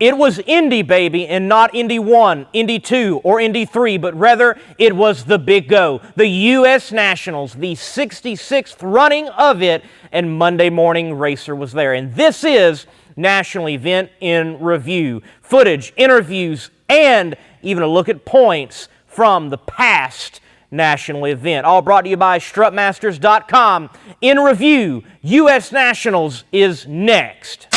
It was Indy, baby, and not Indy 1, Indy 2, or Indy 3, but rather it was the big go, the U.S. Nationals, the 66th running of it, and Monday Morning Racer was there. And this is National Event in Review. Footage, interviews, and even a look at points from the past national event. All brought to you by strutmasters.com. In Review, U.S. Nationals is next.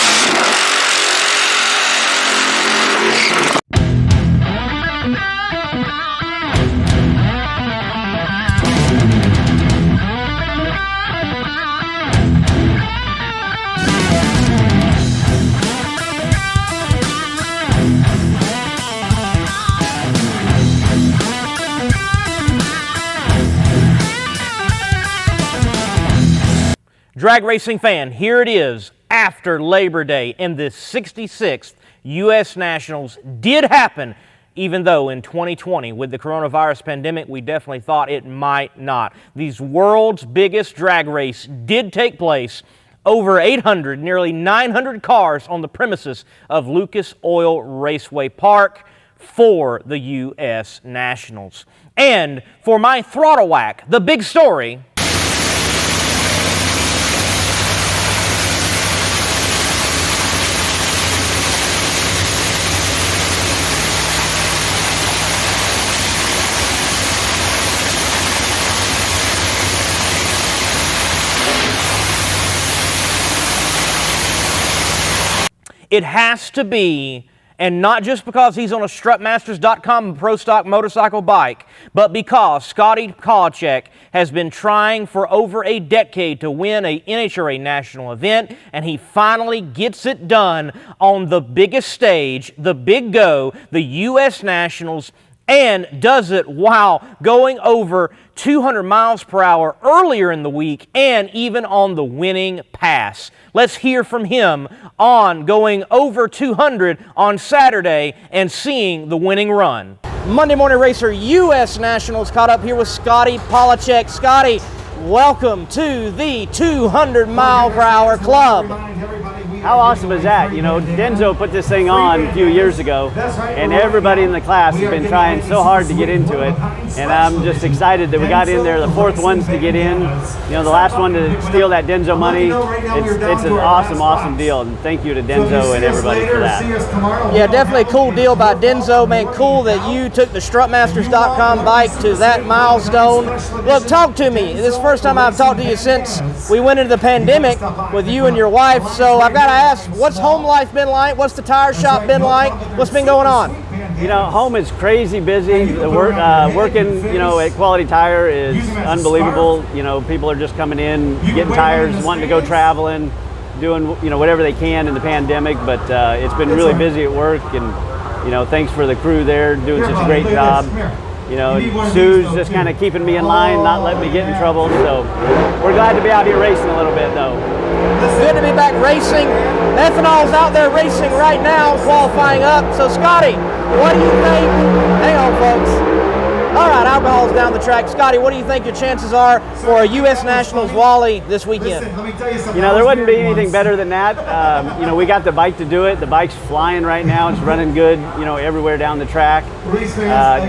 Drag racing fan, here it is after Labor Day, and the 66th U.S. Nationals did happen, even though in 2020 with the coronavirus pandemic we definitely thought it might not. These world's biggest drag race did take place. Over 800, nearly 900 cars on the premises of Lucas Oil Raceway Park for the U.S. Nationals. And for my throttle whack, the big story. It has to be, and not just because he's on a strutmasters.com pro stock motorcycle bike, but because Scotty Polacek has been trying for over a decade to win a NHRA national event, and he finally gets it done on the biggest stage, the big go, the U.S. Nationals, and does it while going over 200 miles per hour earlier in the week and even on the winning pass. Let's hear from him on going over 200 on Saturday and seeing the winning run. Monday Morning Racer U.S. Nationals caught up here with Scotty Polacek. Scotty, welcome to the 200 mile per hour club. How awesome is that? You know, DENSO put this thing on a few years ago, and everybody in the class has been trying so hard to get into it, and I'm just excited that we got in there, the fourth ones to get in. You know, the last one to steal that DENSO money. It's an awesome, awesome deal, and thank you to DENSO and everybody for that. Yeah, definitely a cool deal by DENSO, man. Cool that you took the strutmasters.com bike to that milestone. Look, talk to me. This is the first time I've talked to you since we went into the pandemic with you and your wife, so I've got to ask, what's home life been like? What's the tire shop been like? What's been going on? You know, home is crazy busy. The working, you know, at Quality Tire is unbelievable. You know, people are just coming in, getting tires, wanting to go traveling, doing, you know, whatever they can in the pandemic. But it's been really busy at work, and, you know, thanks for the crew there doing such a great job. You know, Sue's just kind of keeping me in line, not letting me get in trouble. So we're glad to be out here racing a little bit, though. Good to be back racing. Ethanol's out there racing right now, qualifying up. So, Scotty, what do you think? Hang on, folks. All right, alcohol's down the track. Scotty, what do you think your chances are for a U.S. Nationals Wally this weekend? You know, there wouldn't be anything better than that. You know, we got the bike to do it. The bike's flying right now. It's running good, you know, everywhere down the track.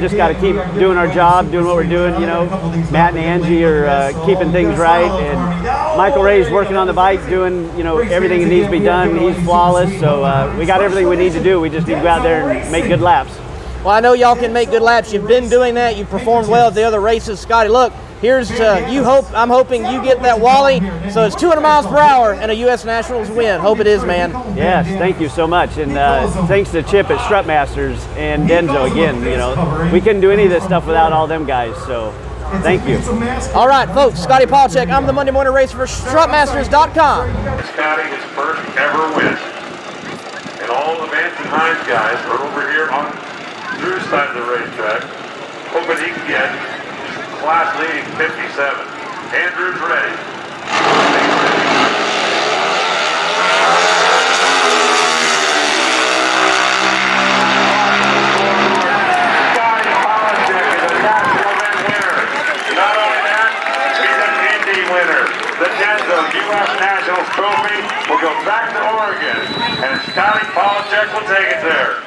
Just got to keep doing our job, doing what we're doing. You know, Matt and Angie are keeping things right, and Michael Ray's working on the bike, doing, you know, everything that needs to be done. He's flawless, so we got everything we need to do. We just need to go out there and make good laps. Well, I know y'all can make good laps. You've been doing that. You've performed well at the other races. Scotty, look, here's you. I'm hoping you get that Wally. So it's 200 miles per hour and a U.S. Nationals win. Hope it is, man. Yes, thank you so much. And thanks to Chip at Strutmasters and DENSO again. You know, we couldn't do any of this stuff without all them guys. So thank you. All right, folks, Scotty Polacek. I'm the Monday Morning Racer for strutmasters.com. Scotty, his first ever win. And all the Vance and Hines guys are over here on Drew's side of the racetrack, hoping he can get class leading 57. Andrew's ready. Scotty Polacek is a national event winner. Not only that, he's an Indy winner. The DENSO U.S. Nationals trophy will go back to Oregon, and Scotty Polacek Kawachek will take it there.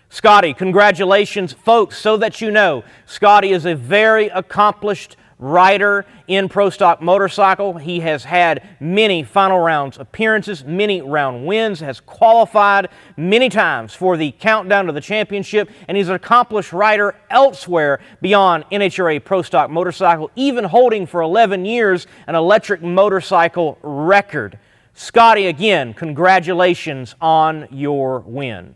Scotty, congratulations. Folks, so that you know, Scotty is a very accomplished rider in Pro Stock Motorcycle. He has had many final rounds appearances, many round wins, has qualified many times for the countdown to the championship, and he's an accomplished rider elsewhere beyond NHRA Pro Stock Motorcycle, even holding for 11 years an electric motorcycle record. Scotty, again, congratulations on your win.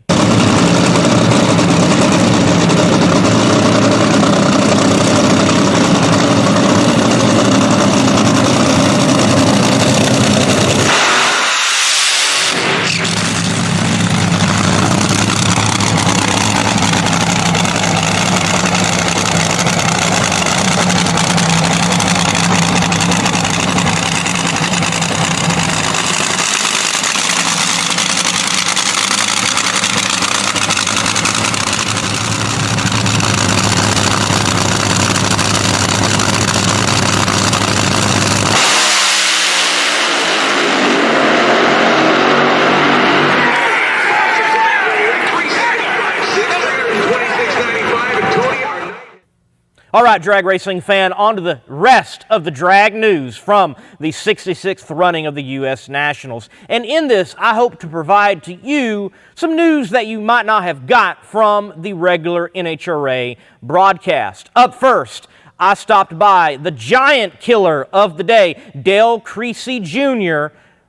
All right, drag racing fan, on to the rest of the drag news from the 66th running of the U.S. Nationals. And in this, I hope to provide to you some news that you might not have got from the regular NHRA broadcast. Up first, I stopped by the giant killer of the day, Dale Creasy Jr.,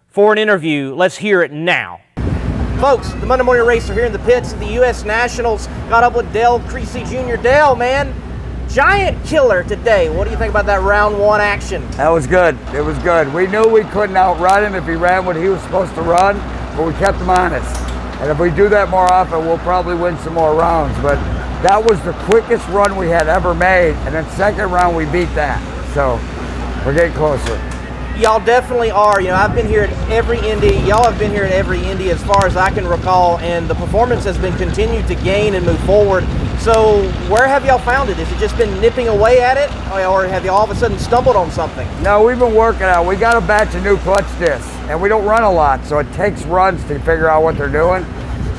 for an interview. Let's hear it now. Folks, the Monday Morning Racer here in the pits of the U.S. Nationals. Got up with Dale Creasy Jr. Dale, man, giant killer today. What do you think about that round one action? That was good. It was good. We knew we couldn't outrun him if he ran what he was supposed to run, but we kept him honest. And if we do that more often, we'll probably win some more rounds. But that was the quickest run we had ever made, and then second round we beat that. So we're getting closer. Y'all definitely are. You know, I've been here at every Indy. Y'all have been here at every Indy as far as I can recall, and the performance has been continued to gain and move forward. So where have y'all found it? Has it just been nipping away at it, or have you all of a sudden stumbled on something? No, we've been working out. We got a batch of new clutch discs, and we don't run a lot, so it takes runs to figure out what they're doing.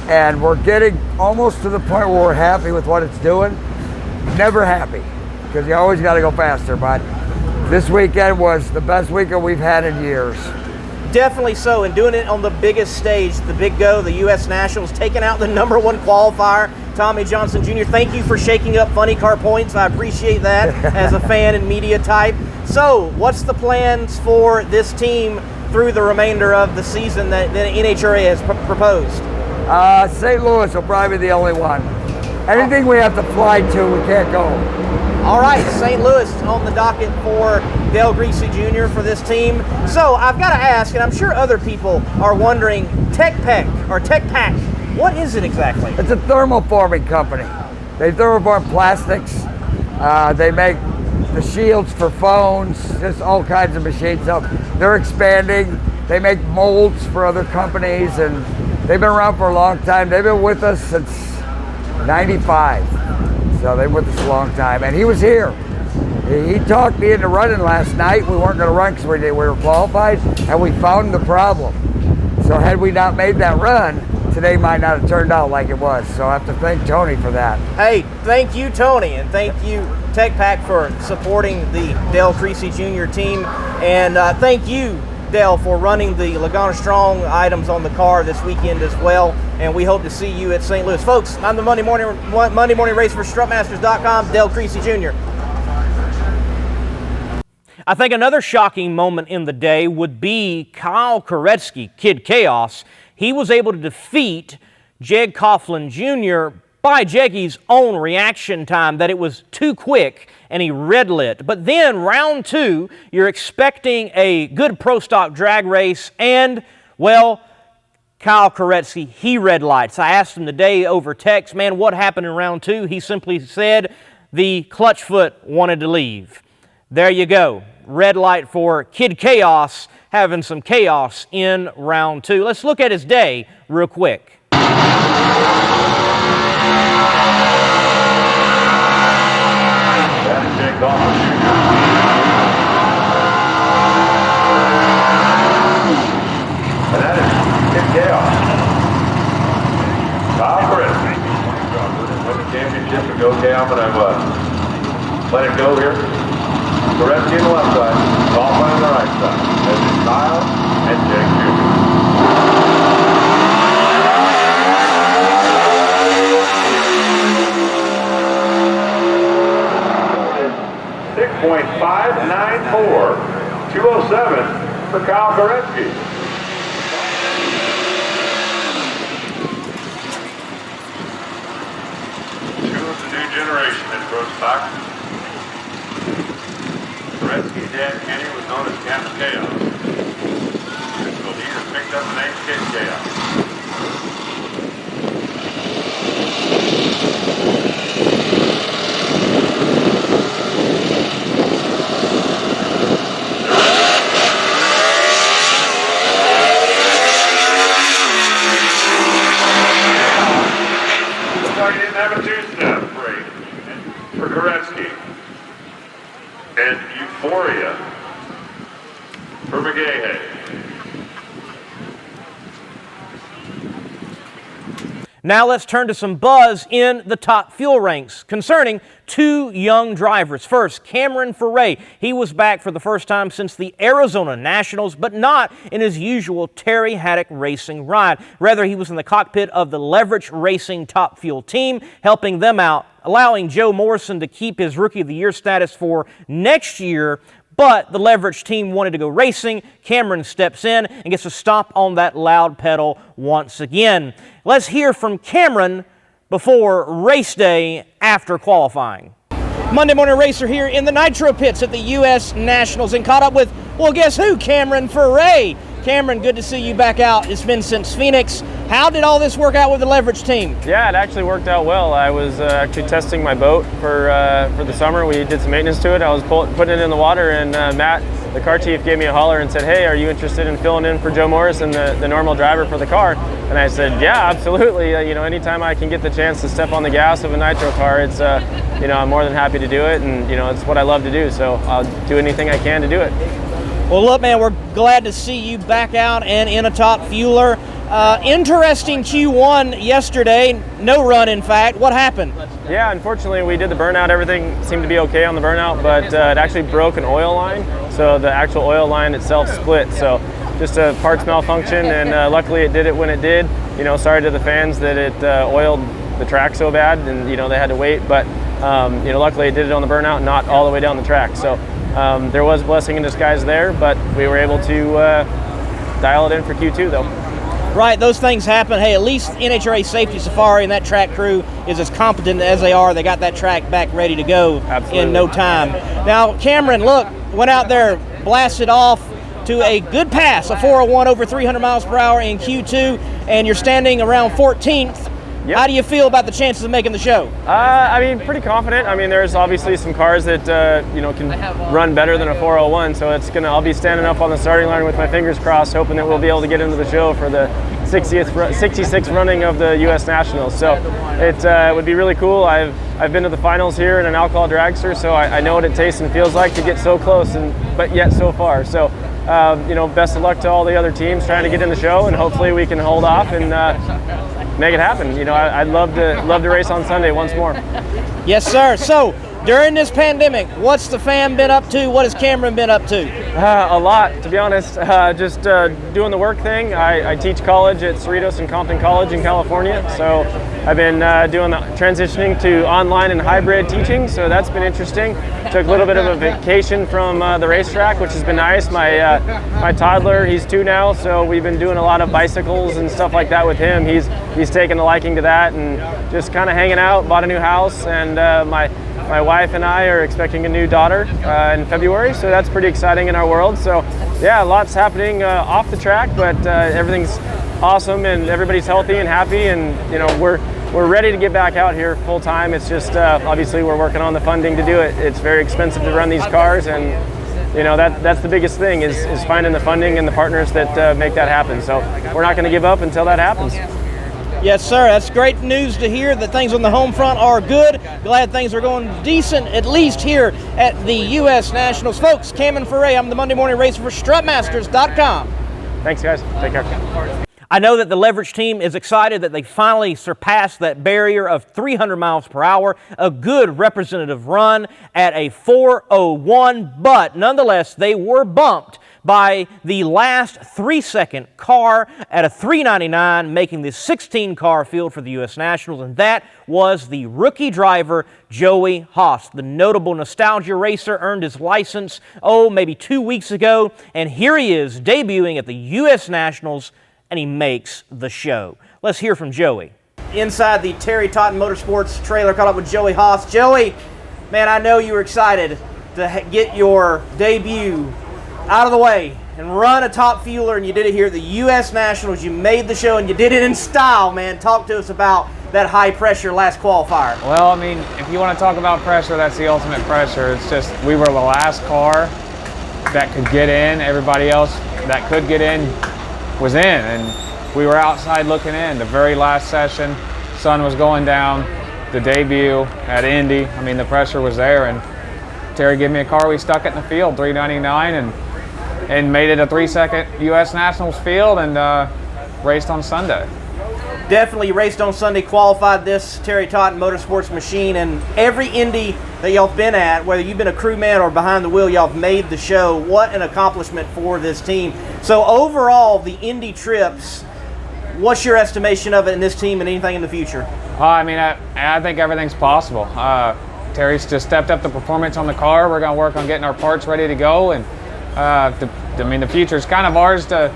And we're getting almost to the point where we're happy with what it's doing. Never happy, because you always got to go faster, but this weekend was the best weekend we've had in years. Definitely so, and doing it on the biggest stage, the Big Go, the U.S. Nationals, taking out the #1 qualifier, Tommy Johnson Jr. Thank you for shaking up funny car points. I appreciate that as a fan and media type. So, what's the plans for this team through the remainder of the season that the NHRA has proposed? St. Louis will probably be the only one. Anything we have to fly to, we can't go. All right, St. Louis on the docket for Dale Creasy Jr. for this team. So I've got to ask, and I'm sure other people are wondering, Tech Pack, what is it exactly? It's a thermoforming company. They thermoform plastics. They make the shields for phones, just all kinds of machines. So they're expanding. They make molds for other companies, and they've been around for a long time. They've been with us since '95. So they've been with us a long time. And he was here. He talked me into running last night. We weren't going to run because we were qualified, and we found the problem. So had we not made that run, today might not have turned out like it was. So I have to thank Tony for that. Hey, thank you, Tony, and thank you, Tech Pack, for supporting the Dale Creasy Jr. team. And thank you, Dale, for running the Laguna Strong items on the car this weekend as well. And we hope to see you at St. Louis. Folks, I'm the Monday morning race for strutmasters.com, Dale Creasy Jr. I think another shocking moment in the day would be Kyle Koretsky, Kid Chaos. He was able to defeat Jeg Coughlin Jr. by Jeggy's own reaction time, that it was too quick and he red lit. But then round two, you're expecting a good pro stock drag race, and, well, Kyle Koretsky, he red lights. I asked him today over text, man, what happened in round two? He simply said the clutch foot wanted to leave. There you go. Red light for Kid Chaos, having some chaos in round two. Let's look at his day real quick. And that is Kid Chaos. ship and go. Okay, I'm going to let it go here. Goretzky on the left side, Ballman on the right side. This is Kyle and Jake Jr. 6.594, 207 for Kyle Goretzky. Two of the new generation in pro stock. Goretzky's dad, Kenny, was known as Captain Chaos. So he has picked up the name Kid Chaos. He didn't have a two-step break for Goretzky. And Euphoria for McGahey. Now let's turn to some buzz in the top fuel ranks concerning two young drivers. First, Cameron Ferret. He was back for the first time since the Arizona Nationals, but not in his usual Terry Haddock Racing ride. Rather, he was in the cockpit of the Leverage Racing Top Fuel team, helping them out, allowing Joe Morrison to keep his Rookie of the Year status for next year. But the Leverage team wanted to go racing. Cameron steps in and gets a stop on that loud pedal once again. Let's hear from Cameron before race day after qualifying. Monday Morning Racer here in the Nitro pits at the U.S. Nationals and caught up with, well, guess who? Cameron Ferret. Cameron, good to see you back out. It's been since Phoenix. How did all this work out with the Leverage team? Yeah, it actually worked out well. I was actually testing my boat for the summer. We did some maintenance to it. I was putting it in the water, and Matt, the car chief, gave me a holler and said, "Hey, are you interested in filling in for Joe Morrison, the normal driver for the car?" And I said, "Yeah, absolutely. Anytime I can get the chance to step on the gas of a nitro car, it's I'm more than happy to do it, and it's what I love to do. So I'll do anything I can to do it." Well, look, man, we're glad to see you back out and in a top fueler. Interesting Q1 yesterday. No run, in fact. What happened? Yeah, unfortunately, we did the burnout. Everything seemed to be okay on the burnout, but it actually broke an oil line. So the actual oil line itself split. So just a parts malfunction, and luckily it did it when it did. Sorry to the fans that it oiled the track so bad, and they had to wait. But luckily it did it on the burnout, not all the way down the track. So there was blessing in disguise there, but we were able to dial it in for Q2 though. Right, those things happen. Hey, at least NHRA Safety Safari and that track crew is as competent as they are. They got that track back ready to go in no time. Now, Cameron, look, went out there, blasted off to a good pass, a 401 over 300 miles per hour in Q2, and you're standing around 14th. Yep. How do you feel about the chances of making the show? Pretty confident. There's obviously some cars that can run better than a 401, so I'll be standing up on the starting line with my fingers crossed, hoping that we'll be able to get into the show for the 66th running of the U.S. Nationals. So it would be really cool. I've been to the finals here in an alcohol dragster, so I know what it tastes and feels like to get so close but yet so far. So best of luck to all the other teams trying to get in the show, and hopefully we can hold off and make it happen. I'd love to race on Sunday once more. Yes, sir. So during this pandemic, what's the fam been up to? What has Cameron been up to? A lot, to be honest. Just doing the work thing. I teach college at Cerritos and Compton College in California, so I've been transitioning to online and hybrid teaching, so that's been interesting. Took a little bit of a vacation from the racetrack, which has been nice. My toddler, he's 2 now, so we've been doing a lot of bicycles and stuff like that with him. He's taken a liking to that, and just kind of hanging out. Bought a new house, and my wife and I are expecting a new daughter in February, so that's pretty exciting in our world. So yeah, lots happening off the track, but everything's awesome and everybody's healthy and happy, and we're ready to get back out here full time. It's just obviously we're working on the funding to do it. It's very expensive to run these cars, and that's the biggest thing is finding the funding and the partners that make that happen. So we're not going to give up until that happens. Yes, sir. That's great news to hear that things on the home front are good. Glad things are going decent, at least here at the U.S. Nationals. Folks, Cameron Ferret, I'm the Monday Morning Racer for Strutmasters.com. Thanks, guys. Take care. I know that the Leverage team is excited that they finally surpassed that barrier of 300 miles per hour, a good representative run at a 4:01, but nonetheless, they were bumped by the last 3-second car at a 3:99, making the 16-car field for the U.S. Nationals, and that was the rookie driver, Joey Haas. The notable nostalgia racer earned his license, maybe 2 weeks ago, and here he is debuting at the U.S. Nationals, and he makes the show. Let's hear from Joey. Inside the Terry Totten Motorsports trailer, caught up with Joey Haas. Joey, man, I know you were excited to get your debut out of the way and run a top fueler, and you did it here at the U.S. Nationals. You made the show, and you did it in style, man. Talk to us about that high pressure last qualifier. Well, I mean, if you want to talk about pressure, that's the ultimate pressure. It's just we were the last car that could get in. Everybody else that could get in was in, and we were outside looking in. The very last session, sun was going down, the debut at Indy. I mean, the pressure was there, and Terry gave me a car. We stuck it in the field, 399, and made it a 3-second U.S. Nationals field, and raced on Sunday. Definitely raced on Sunday, qualified this Terry Totten Motorsports machine, and every Indy that y'all have been at, whether you've been a crewman or behind the wheel, y'all have made the show. What an accomplishment for this team. So overall, the Indy trips, what's your estimation of it in this team and anything in the future? I mean, I think everything's possible. Terry's just stepped up the performance on the car. We're going to work on getting our parts ready to go, and the future is kind of ours to,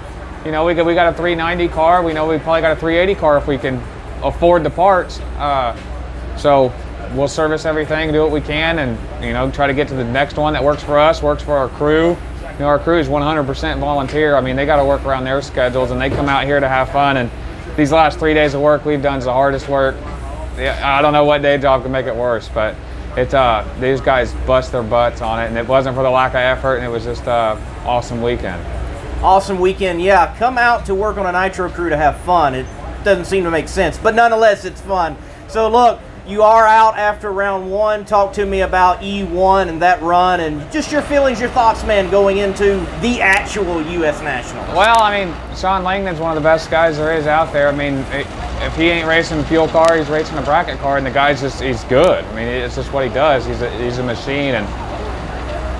we got a 390 car. We know we probably got a 380 car if we can afford the parts. So we'll service everything, do what we can, and try to get to the next one that works for us, works for our crew. Our crew is 100% volunteer. I mean, they got to work around their schedules, and they come out here to have fun. And these last 3 days of work we've done is the hardest work. I don't know what day job can make it worse, but these guys bust their butts on it, and it wasn't for the lack of effort, and it was just an awesome weekend. Awesome weekend, yeah. Come out to work on a Nitro crew to have fun. It doesn't seem to make sense, but nonetheless, it's fun. So look, you are out after round one. Talk to me about E1 and that run, and just your feelings, your thoughts, man, going into the actual U.S. Nationals. Well, I mean, Sean Langdon's one of the best guys there is out there. I mean, if he ain't racing a fuel car, he's racing a bracket car, and the guy's he's good. I mean, it's just what he does. He's a machine, and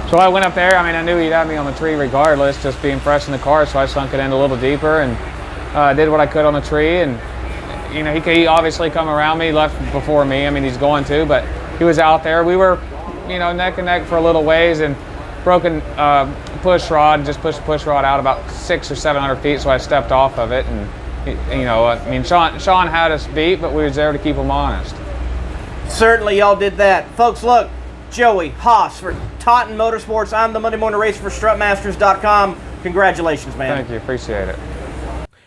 so I went up there. I mean, I knew he'd have me on the tree regardless, just being fresh in the car, so I sunk it in a little deeper and did what I could on the tree. And he obviously come around me, left before me. I mean, he's going to, but he was out there. We were, neck and neck for a little ways, and broken push rod, just pushed the push rod out about 600 or 700 feet, so I stepped off of it. And, Sean had us beat, but we was there to keep him honest. Certainly y'all did that. Folks, look, Joey Haas for Totten Motorsports. I'm the Monday Morning Racer for strutmasters.com. Congratulations, man. Thank you, appreciate it.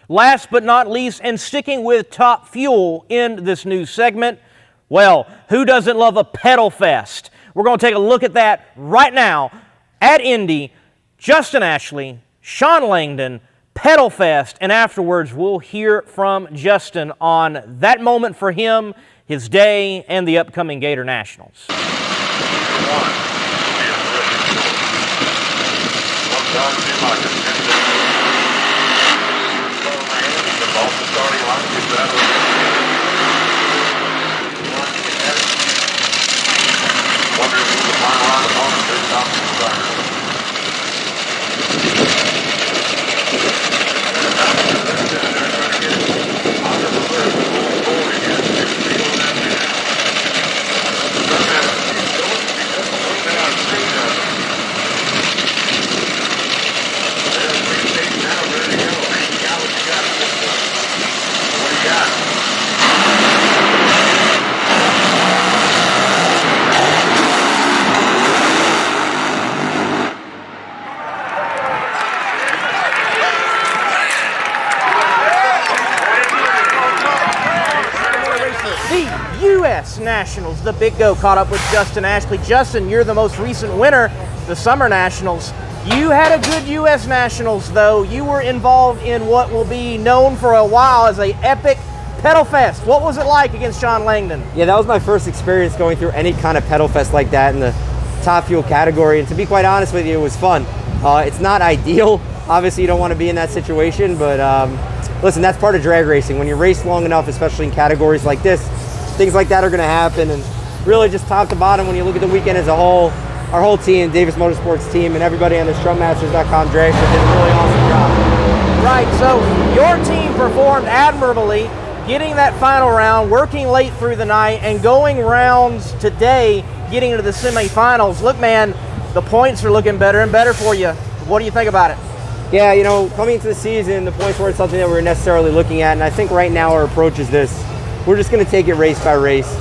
Last but not least, and sticking with Top Fuel in this new segment, well, who doesn't love a pedal fest? We're going to take a look at that right now at Indy. Justin Ashley, Sean Langdon, pedal fest, and afterwards we'll hear from Justin on that moment for him, his day, and the upcoming Gator Nationals. U.S. Nationals, the Big Go caught up with Justin Ashley. Justin, you're the most recent winner, the Summer Nationals. You had a good U.S. Nationals, though. You were involved in what will be known for a while as a epic pedal fest. What was it like against Sean Langdon? Yeah, that was my first experience going through any kind of pedal fest like that in the top fuel category, and to be quite honest with you, it was fun. It's not ideal. Obviously, you don't want to be in that situation, but listen, that's part of drag racing. When you race long enough, especially in categories like this, things like that are going to happen. And really just top to bottom, when you look at the weekend as a whole, our whole team, Davis Motorsports team, and everybody on the strutmasters.com drag strip did a really awesome job. Right, so your team performed admirably, getting that final round, working late through the night, and going rounds today, getting into the semifinals. Look, man, the points are looking better and better for you. What do you think about it? Yeah, you know, coming into the season, the points weren't something that we were necessarily looking at, and I think right now our approach is this. We're just going to take it race by race,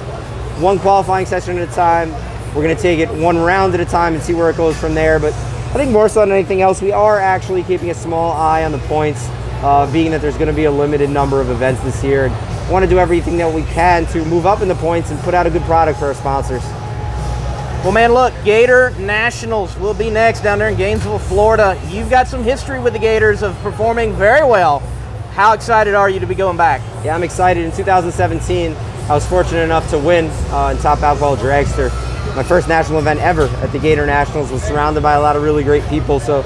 one qualifying session at a time. We're going to take it one round at a time and see where it goes from there. But I think more so than anything else, we are actually keeping a small eye on the points, being that there's going to be a limited number of events this year. And want to do everything that we can to move up in the points and put out a good product for our sponsors. Well, man, look, Gator Nationals will be next down there in Gainesville, Florida. You've got some history with the Gators of performing very well. How excited are you to be going back? Yeah, I'm excited. In 2017, I was fortunate enough to win in Top Alcohol Dragster. My first national event ever at the Gator Nationals, was surrounded by a lot of really great people. So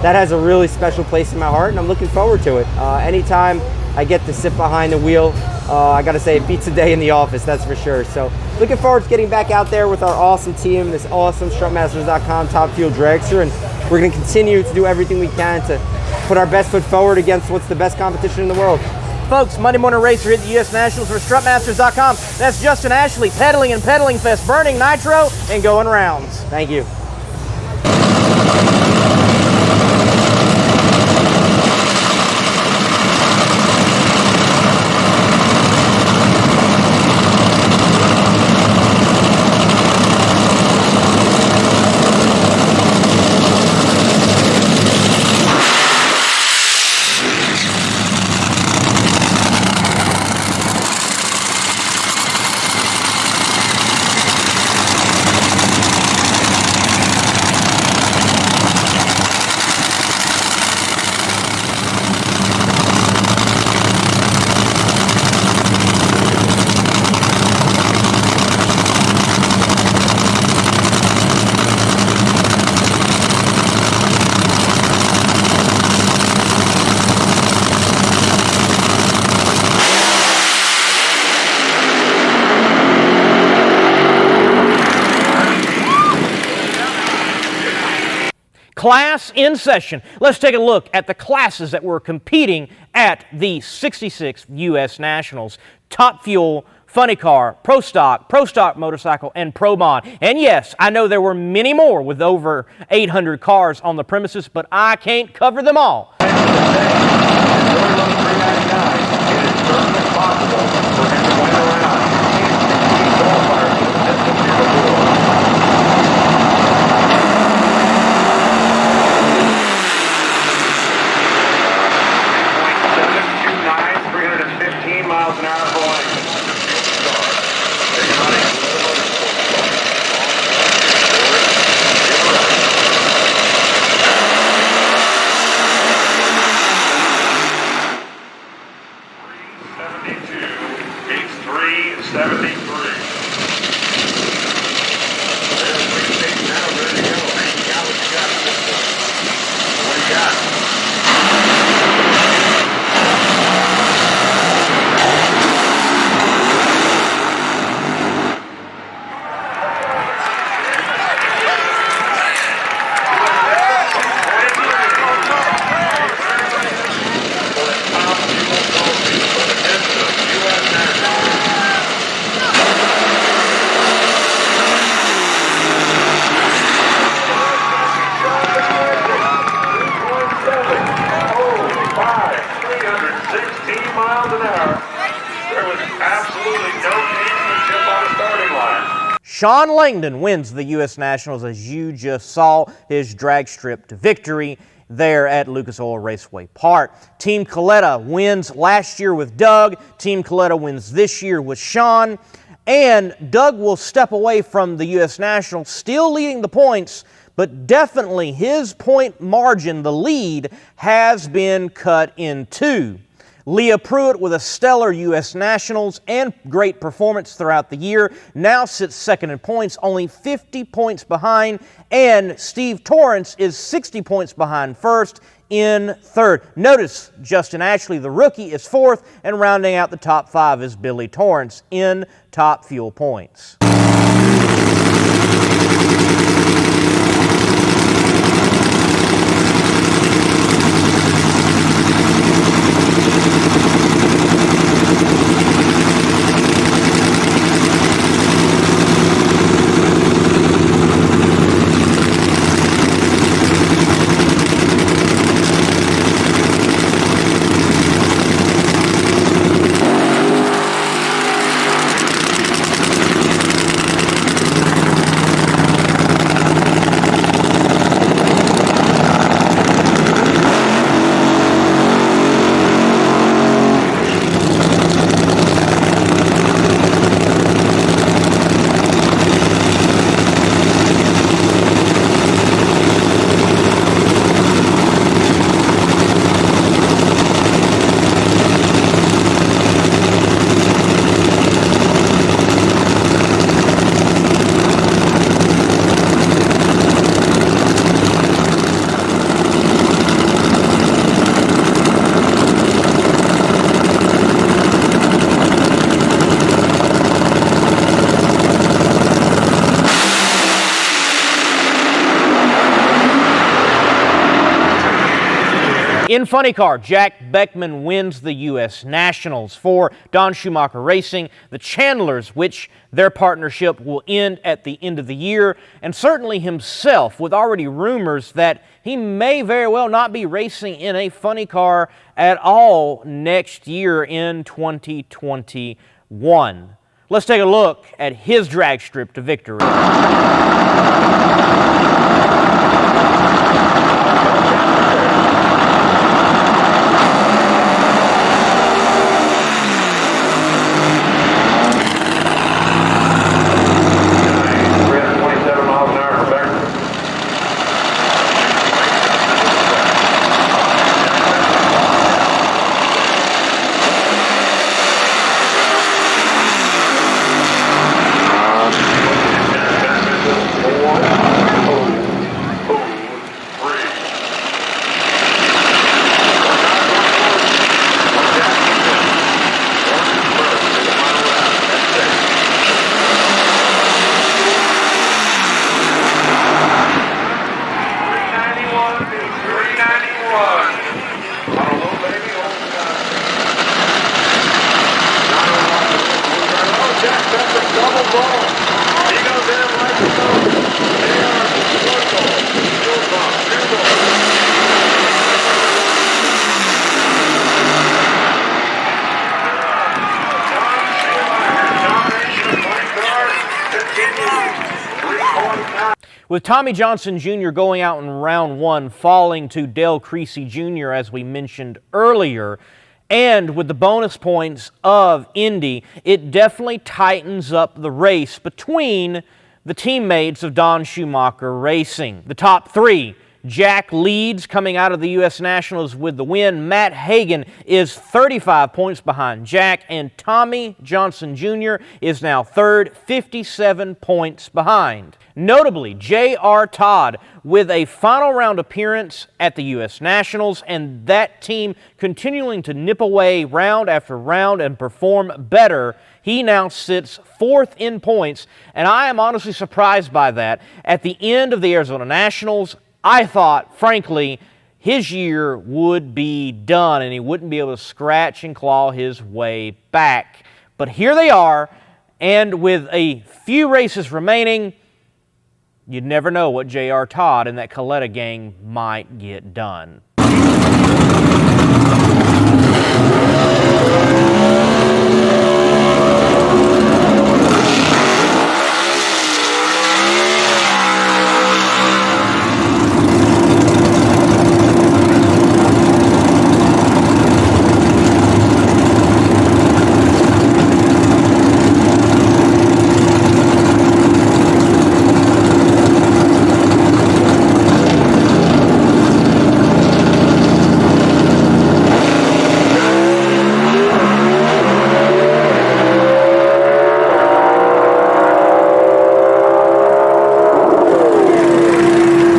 that has a really special place in my heart, and I'm looking forward to it. Anytime I get to sit behind the wheel, I got to say, it beats a day in the office, that's for sure. So looking forward to getting back out there with our awesome team, this awesome strutmasters.com Top Fuel Dragster, and we're going to continue to do everything we can to put our best foot forward against what's the best competition in the world. Folks, Monday Morning Racer at the U.S. Nationals for strutmasters.com. That's Justin Ashley, pedaling and pedaling fest, burning nitro and going rounds. Thank you. Class in session. Let's take a look at the classes that were competing at the 66th U.S. Nationals. Top Fuel, Funny Car, Pro Stock Motorcycle, and Pro Mod. And yes, I know there were many more with over 800 cars on the premises, but I can't cover them all. Miles an hour for length. It's 373. There's 360 now, ready to go. Hey, you got what you got. What do you got? Sean Langdon wins the U.S. Nationals, as you just saw his drag strip to victory there at Lucas Oil Raceway Park. Team Coletta wins last year with Doug. Team Coletta wins this year with Sean. And Doug will step away from the U.S. Nationals, still leading the points, but definitely his point margin, the lead, has been cut in two. Leah Pruitt, with a stellar U.S. Nationals and great performance throughout the year, now sits second in points, only 50 points behind, and Steve Torrence is 60 points behind first in third. Notice Justin Ashley, the rookie, is fourth, and rounding out the top five is Billy Torrence in top fuel points. In Funny Car, Jack Beckman wins the U.S. Nationals for Don Schumacher Racing, the Chandlers, which their partnership will end at the end of the year, and certainly himself, with already rumors that he may very well not be racing in a Funny Car at all next year in 2021. Let's take a look at his drag strip to victory. With Tommy Johnson Jr. going out in round one, falling to Dale Creasy Jr., as we mentioned earlier, and with the bonus points of Indy, it definitely tightens up the race between the teammates of Don Schumacher Racing. The top three: Jack leads coming out of the U.S. Nationals with the win. Matt Hagan is 35 points behind Jack, and Tommy Johnson Jr. is now third, 57 points behind. Notably, J.R. Todd with a final round appearance at the U.S. Nationals, and that team continuing to nip away round after round and perform better. He now sits fourth in points, and I am honestly surprised by that. At the end of the Arizona Nationals, I thought, frankly, his year would be done and he wouldn't be able to scratch and claw his way back. But here they are, and with a few races remaining, you'd never know what J.R. Todd and that Coletta gang might get done.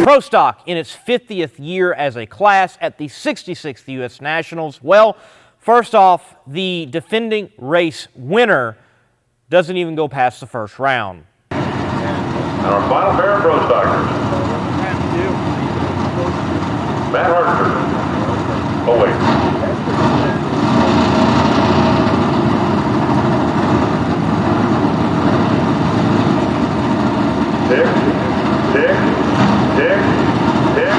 Pro Stock in its 50th year as a class at the 66th U.S. Nationals. Well, first off, the defending race winner doesn't even go past the first round. And our final pair of Pro Stockers. Matt Hartford. Oh, wait. Dick, Dick, Dick, Dick.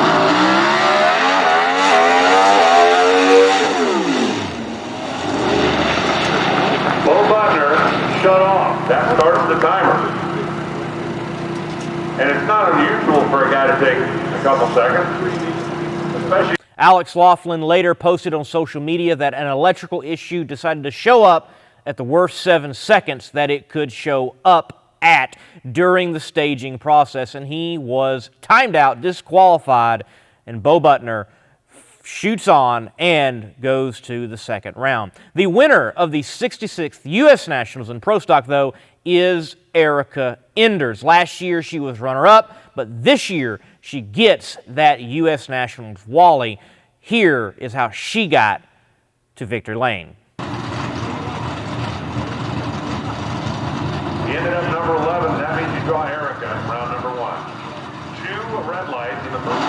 Bo Butner shut off. That starts the timer. And it's not unusual for a guy to take a couple seconds, especially. Alex Laughlin later posted on social media that an electrical issue decided to show up at the worst 7 seconds that it could show up at during the staging process, and he was timed out, disqualified, and Bo Butner shoots on and goes to the second round. The winner of the 66th U.S. Nationals in Pro Stock, though, is Erica Enders. Last year she was runner-up, but this year she gets that U.S. Nationals Wally. Here is how she got to victory lane. He ended up number 11. That means you draw Erica in round number 1. 2 red lights in the first.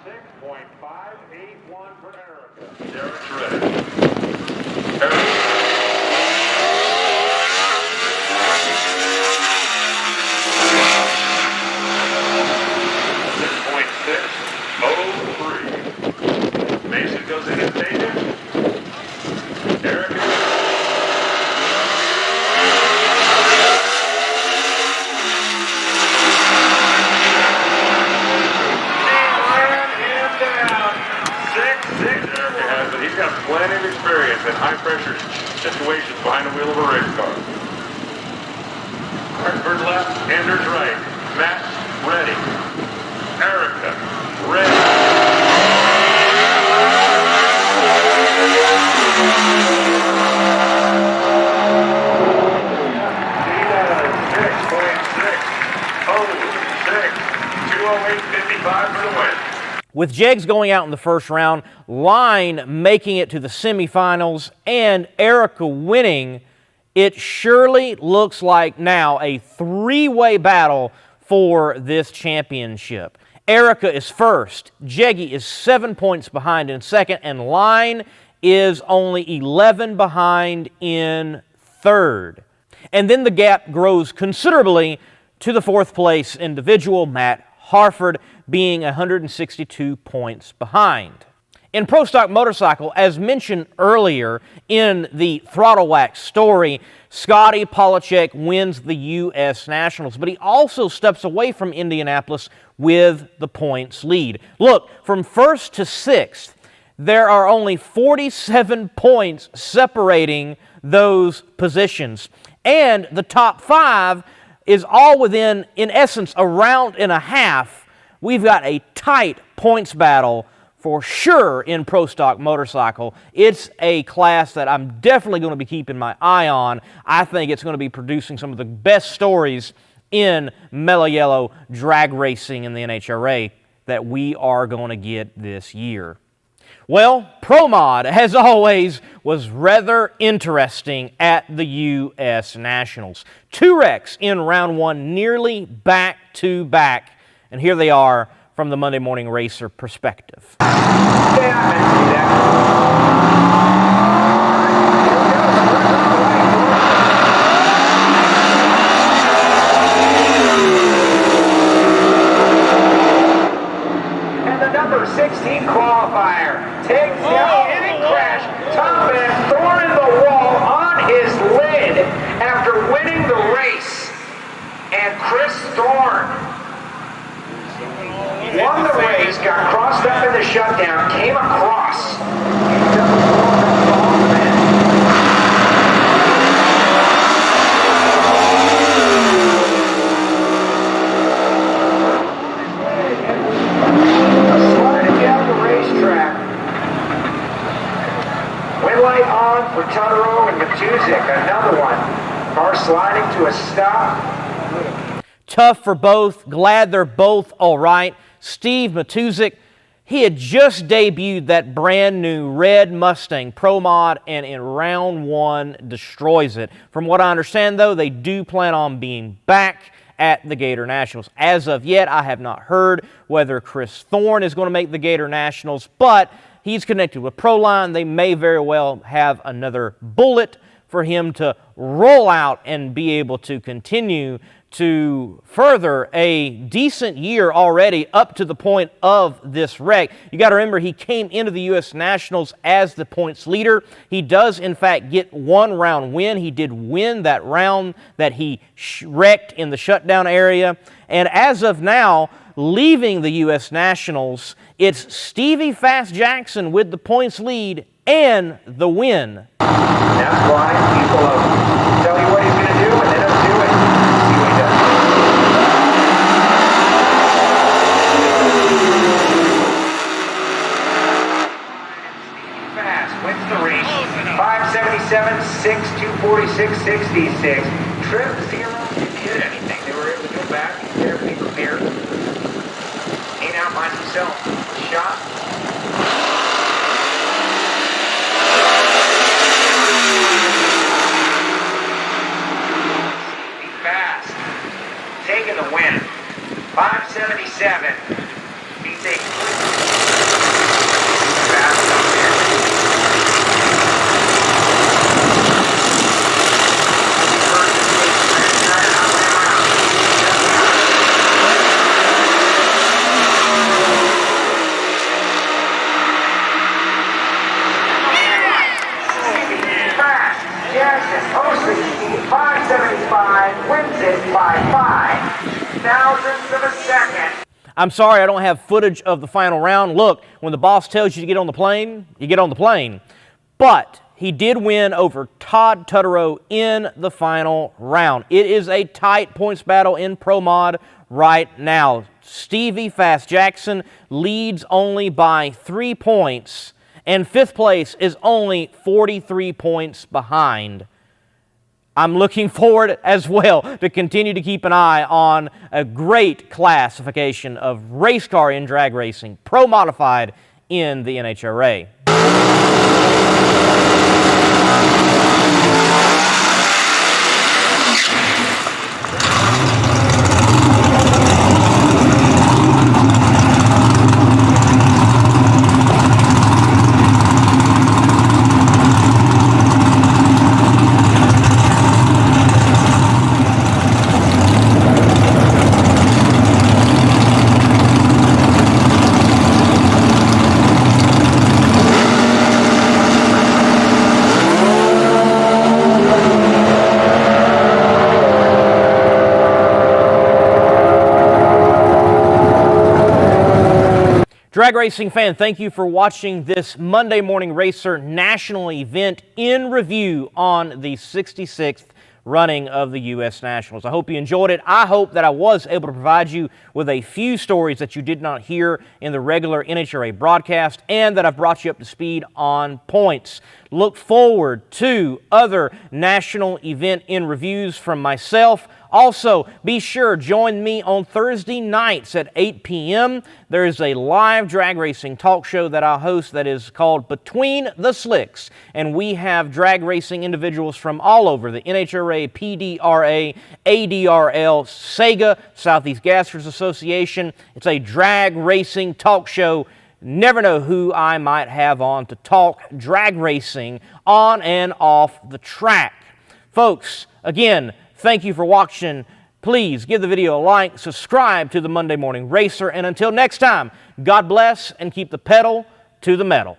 6.581 for Erica. Derek's ready. Erica. 6.603. Mason goes in and takes it. Erica. He's got plenty of experience in high-pressure situations behind the wheel of a race car. Hartford left, Anders right. Matt, ready. Erica, ready. She does 6.606, 208.55 for the win. With Jegs going out in the first round, Line making it to the semifinals, and Erica winning, it surely looks like now a three-way battle for this championship. Erica is first, Jeggy is 7 points behind in second, and Line is only 11 behind in third. And then the gap grows considerably to the fourth place individual, Matt Hartford, being 162 points behind. In Pro Stock Motorcycle, as mentioned earlier in the Throttle Wax story, Scotty Polachek wins the U.S. Nationals, but he also steps away from Indianapolis with the points lead. Look, from first to sixth, there are only 47 points separating those positions. And the top five is all within, in essence, a round and a half. We've got a tight points battle for sure in Pro Stock Motorcycle. It's a class that I'm definitely going to be keeping my eye on. I think it's going to be producing some of the best stories in Mellow Yellow drag racing in the NHRA that we are going to get this year. Well, Pro Mod, as always, was rather interesting at the U.S. Nationals. 2 wrecks in round 1, nearly back-to-back. And here they are from the Monday Morning Racer perspective. And the number 16 qualifier takes down in a crash. Tom Van Thorn in the wall on his lid after winning the race. And Chris Thorne won the race, got crossed up in the shutdown, came across. Sliding down the racetrack. Wind light on for Totoro and Matuzik. Another one. Car sliding to a stop. Tough for both. Glad they're both all right. Steve Matuzik, he had just debuted that brand new red Mustang Pro Mod and in round one destroys it. From what I understand, though, they do plan on being back at the Gator Nationals. As of yet, I have not heard whether Chris Thorne is going to make the Gator Nationals, but he's connected with Proline. They may very well have another bullet for him to roll out and be able to continue to further a decent year already up to the point of this wreck. You got to remember, he came into the U.S. Nationals as the points leader. He does, in fact, get one round win. He did win that round that he wrecked in the shutdown area. And as of now, leaving the U.S. Nationals, it's Stevie Fast Jackson with the points lead and the win. That's why people tell you what he's going to do and they don't do it. See what he does. Stevie Fast wins the race. 577, 6, 246, 66. Trip 0 did anything. They were able to go back and get everything prepared. He now finds himself shot. Taking the win. 577. He's a fast up there. Fast. Jackson, Osage, 575, wins it by 5 thousandths of a second. I'm sorry I don't have footage of the final round. Look, when the boss tells you to get on the plane, you get on the plane. But he did win over Todd Totoro in the final round. It is a tight points battle in Pro Mod right now. Stevie Fast Jackson leads only by 3 points, and fifth place is only 43 points behind. I'm looking forward as well to continue to keep an eye on a great classification of race car in drag racing, pro modified in the NHRA. Drag racing fan, thank you for watching this Monday Morning Racer national event in review on the 66th running of the U.S. Nationals. I hope you enjoyed it. I hope that I was able to provide you with a few stories that you did not hear in the regular NHRA broadcast, and that I've brought you up to speed on points. Look forward to other national event in reviews from myself. Also, be sure, join me on Thursday nights at 8 p.m. There is a live drag racing talk show that I host that is called Between the Slicks, and we have drag racing individuals from all over the NHRA, PDRA, ADRL, SEGA, Southeast Gassers Association. It's a drag racing talk show. Never know who I might have on to talk drag racing on and off the track. Folks, again, thank you for watching. Please give the video a like, subscribe to the Monday Morning Racer, and until next time, God bless and keep the pedal to the metal.